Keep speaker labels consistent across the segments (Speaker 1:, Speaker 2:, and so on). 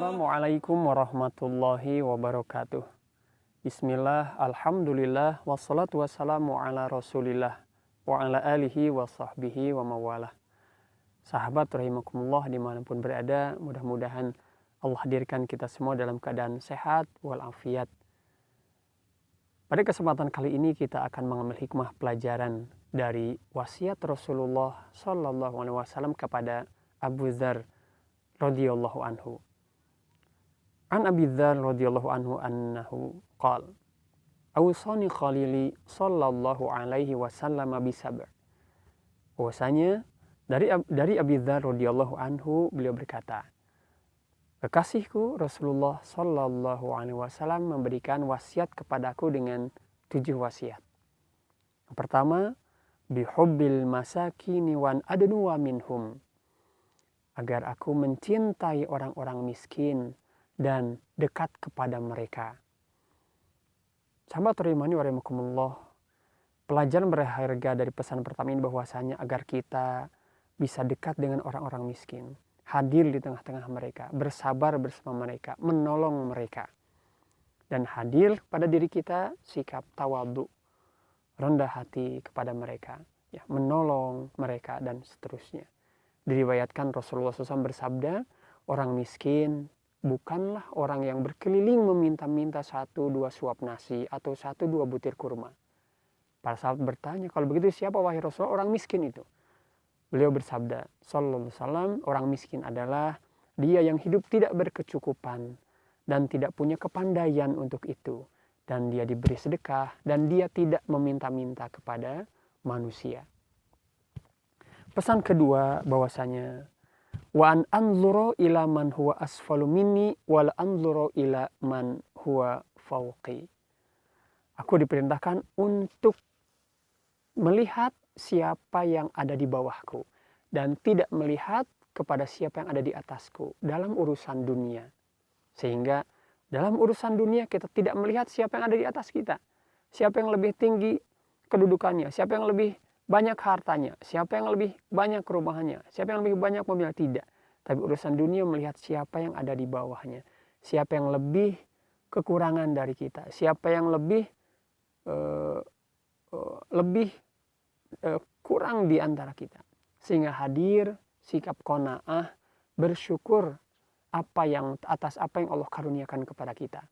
Speaker 1: Assalamualaikum warahmatullahi wabarakatuh. Bismillah, alhamdulillah, wassalatu wassalamu ala rasulillah, wa ala alihi wa sahbihi wa mawalah. Sahabat rahimakumullah dimanapun berada, mudah-mudahan Allah hadirkan kita semua dalam keadaan sehat walafiat. Pada kesempatan kali ini kita akan mengambil hikmah pelajaran dari wasiat Rasulullah Sallallahu Alaihi Wasallam kepada Abu Dzar radhiyallahu anhu. An Abi Dzar radhiyallahu anhu annahu qala awsani khalili sallallahu alaihi wasallam bisabr. Bahwasanya dari Abi Dzar radhiyallahu anhu beliau berkata, kekasihku Rasulullah sallallahu alaihi wasallam memberikan wasiat kepadaku dengan 7 wasiat. Yang pertama, bihubbil masakini wan adnu wa minhum. Agar aku mencintai orang-orang miskin dan dekat kepada mereka. Sahabat rahimani wa rahimakumullah, pelajaran berharga dari pesan pertama ini bahwasanya agar kita bisa dekat dengan orang-orang miskin, hadir di tengah-tengah mereka, bersabar bersama mereka, menolong mereka, dan hadir pada diri kita sikap tawadhu, rendah hati kepada mereka, ya, menolong mereka dan seterusnya. Diriwayatkan Rasulullah SAW bersabda, orang miskin bukanlah orang yang berkeliling meminta-minta 1-2 suap nasi atau 1-2 butir kurma. Para sahabat bertanya, kalau begitu siapa wahai Rasulullah orang miskin itu? Beliau bersabda, sallallahu alaihi wasallam, orang miskin adalah dia yang hidup tidak berkecukupan dan tidak punya kepandaian untuk itu. Dan dia diberi sedekah dan dia tidak meminta-minta kepada manusia. Pesan kedua bahwasanya wa an anzuru ila man huwa asfalu minni wal anzuru ila man huwa fauqi. Aku diperintahkan untuk melihat siapa yang ada di bawahku dan tidak melihat kepada siapa yang ada di atasku dalam urusan dunia. Sehingga dalam urusan dunia kita tidak melihat siapa yang ada di atas kita. Siapa yang lebih tinggi kedudukannya, siapa yang lebih banyak hartanya, siapa yang lebih banyak rumahnya, siapa yang lebih banyak mobil, tidak. Tapi urusan dunia melihat siapa yang ada di bawahnya, siapa yang lebih kekurangan dari kita, siapa yang lebih kurang di antara kita. Sehingga hadir sikap qanaah, bersyukur atas apa yang Allah karuniakan kepada kita.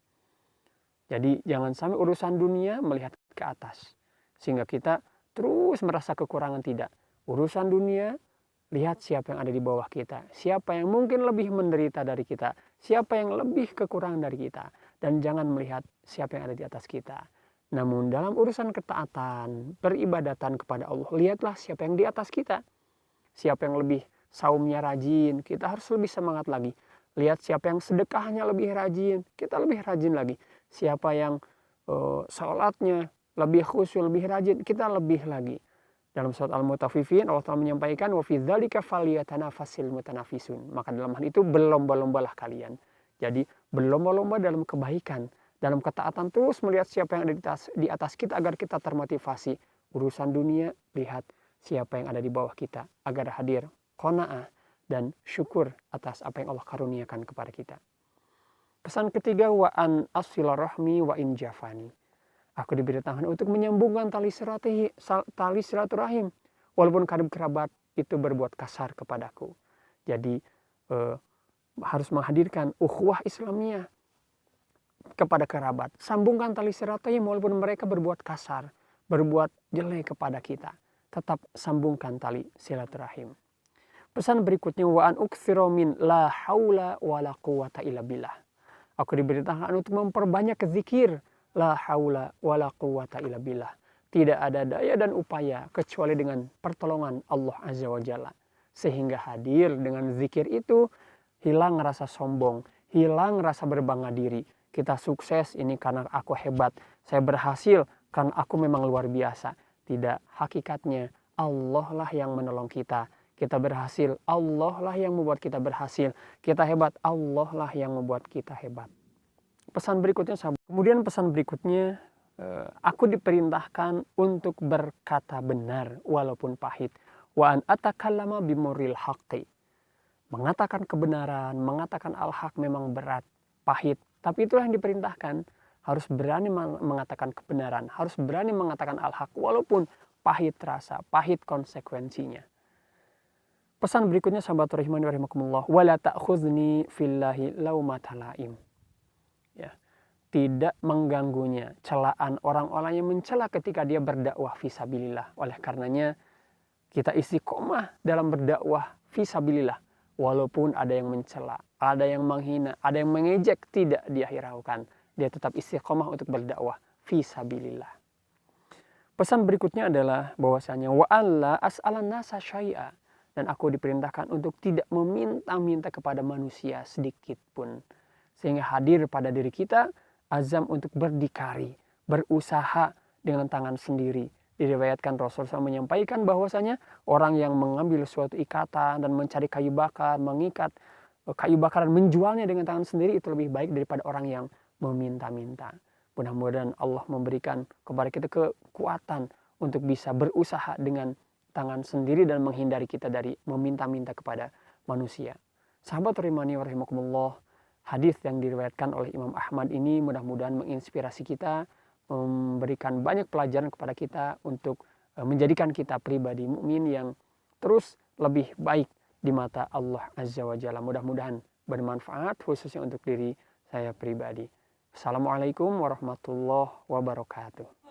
Speaker 1: Jadi jangan sampai urusan dunia melihat ke atas, sehingga kita terus merasa kekurangan. Tidak. Urusan dunia, lihat siapa yang ada di bawah kita. Siapa yang mungkin lebih menderita dari kita. Siapa yang lebih kekurangan dari kita. Dan jangan melihat siapa yang ada di atas kita. Namun dalam urusan ketaatan, peribadatan kepada Allah, lihatlah siapa yang di atas kita. Siapa yang lebih saumnya rajin, kita harus lebih semangat lagi. Lihat siapa yang sedekahnya lebih rajin, kita lebih rajin lagi. Siapa yang salatnya lebih khusyuk, lebih rajin, kita lebih lagi. Dalam surat Al-Mutaffifin Allah Ta'ala menyampaikan wa fi dzalika falyatanafasil mutanafisun. Maka dalam hal itu berlomba-lombalah kalian. Jadi berlomba-lomba dalam kebaikan, dalam ketaatan, terus melihat siapa yang ada di atas kita agar kita termotivasi. Urusan dunia, lihat siapa yang ada di bawah kita agar hadir qanaah dan syukur atas apa yang Allah karuniakan kepada kita. Pesan ketiga, wa an asila rahmi wa in jafani. Aku diberi tangan untuk menyambungkan tali silaturahim. Walaupun karib kerabat itu berbuat kasar kepadaku. Jadi harus menghadirkan ukhuwah Islamiyah kepada kerabat. Sambungkan tali silaturahim walaupun mereka berbuat kasar, berbuat jelek kepada kita. Tetap sambungkan tali silaturahim. Pesan berikutnya, wa an uktsiru min la haula wala quwata illa billah. Aku diberi tangan untuk memperbanyak zikir. La haula wa la quwata illa billah. Tidak ada daya dan upaya kecuali dengan pertolongan Allah Azza wa Jalla. Sehingga hadir dengan zikir itu, hilang rasa sombong, hilang rasa berbangga diri. Kita sukses ini karena aku hebat, saya berhasil karena aku memang luar biasa. Tidak, hakikatnya Allah lah yang menolong kita. Kita berhasil, Allah lah yang membuat kita berhasil. Kita hebat, Allah lah yang membuat kita hebat. Pesan berikutnya, kemudian pesan berikutnya, aku diperintahkan untuk berkata benar walaupun pahit. Wa an atakallama bimuril haqqi. Mengatakan kebenaran, mengatakan al-haq memang berat, pahit. Tapi itulah yang diperintahkan. Harus berani mengatakan kebenaran, harus berani mengatakan al-haq walaupun pahit rasa, pahit konsekuensinya. Pesan berikutnya sahabat rahimani rahimakumullah, wala ta'khudzni fillahi laumata laim. Ya. Tidak mengganggunya celaan orang-orang yang mencela ketika dia berdakwah fisabilillah. Oleh karenanya kita istiqomah dalam berdakwah fisabilillah. Walaupun ada yang mencela, ada yang menghina, ada yang mengejek, tidak dia hiraukan. Dia tetap istiqomah untuk berdakwah fisabilillah. Pesan berikutnya adalah bahwasanya wa alla as'alan nasa syai'a, dan aku diperintahkan untuk tidak meminta-minta kepada manusia sedikit pun. Sehingga hadir pada diri kita azam untuk berdikari, berusaha dengan tangan sendiri. Diriwayatkan Rasulullah SAW menyampaikan bahwasanya orang yang mengambil suatu ikatan dan mencari kayu bakar, mengikat kayu bakar dan menjualnya dengan tangan sendiri itu lebih baik daripada orang yang meminta-minta. Mudah-mudahan Allah memberikan kepada kita kekuatan untuk bisa berusaha dengan tangan sendiri dan menghindari kita dari meminta-minta kepada manusia. Sahabat rahimani wa rahimakumullah, hadis yang diriwayatkan oleh Imam Ahmad ini mudah-mudahan menginspirasi kita, memberikan banyak pelajaran kepada kita untuk menjadikan kita pribadi mukmin yang terus lebih baik di mata Allah Azza wa Jalla. Mudah-mudahan bermanfaat khususnya untuk diri saya pribadi. Assalamualaikum warahmatullahi wabarakatuh.